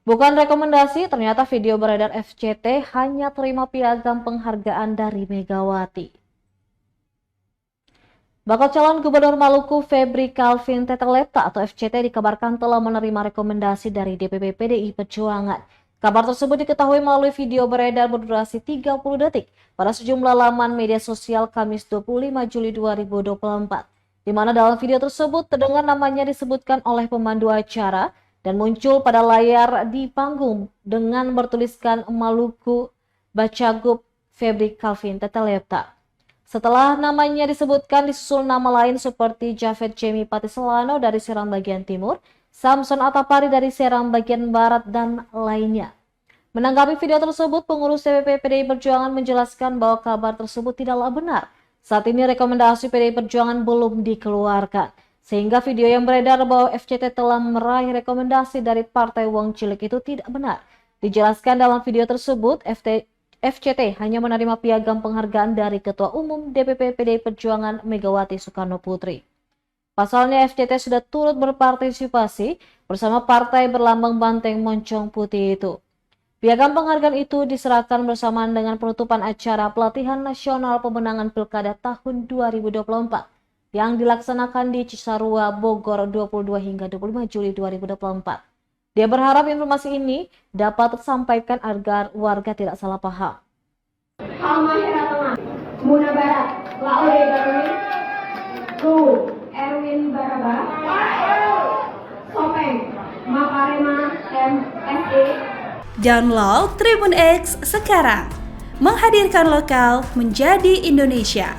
Bukan rekomendasi, ternyata video beredar FCT hanya terima piagam penghargaan dari Megawati. Bakal calon Gubernur Maluku Febri Calvin Teteleta atau FCT dikabarkan telah menerima rekomendasi dari DPP PDI Perjuangan. Kabar tersebut diketahui melalui video beredar berdurasi 30 detik pada sejumlah laman media sosial Kamis 25 Juli 2024. Di mana dalam video tersebut terdengar namanya disebutkan oleh pemandu acara dan muncul pada layar di panggung dengan bertuliskan Maluku Bacagub Febri Calvin Teteleta. Setelah namanya disebutkan, disusul nama lain seperti Javed Jemi Patiselano dari Serang bagian timur, Samson Atapari dari Serang bagian barat, dan lainnya. Menanggapi video tersebut, pengurus DPP PDI Perjuangan menjelaskan bahwa kabar tersebut tidaklah benar. Saat ini rekomendasi PDI Perjuangan belum dikeluarkan, sehingga video yang beredar bahwa FCT telah meraih rekomendasi dari Partai Wong Cilik itu tidak benar. Dijelaskan dalam video tersebut, FCT hanya menerima piagam penghargaan dari Ketua Umum DPP PDI Perjuangan Megawati Soekarno Putri. Pasalnya FCT sudah turut berpartisipasi bersama partai berlambang banteng moncong putih itu. Piagam penghargaan itu diserahkan bersamaan dengan penutupan acara pelatihan nasional pemenangan Pilkada tahun 2024 yang dilaksanakan di Cisarua, Bogor 22 hingga 25 Juli 2024. Dia berharap informasi ini dapat tersampaikan agar warga tidak salah paham. Almahera Tengah, Muna Barat, Laure Baruni, Erwin Baraba, Sopeng, Makarema MSE. Download Tribun X sekarang, menghadirkan lokal menjadi Indonesia.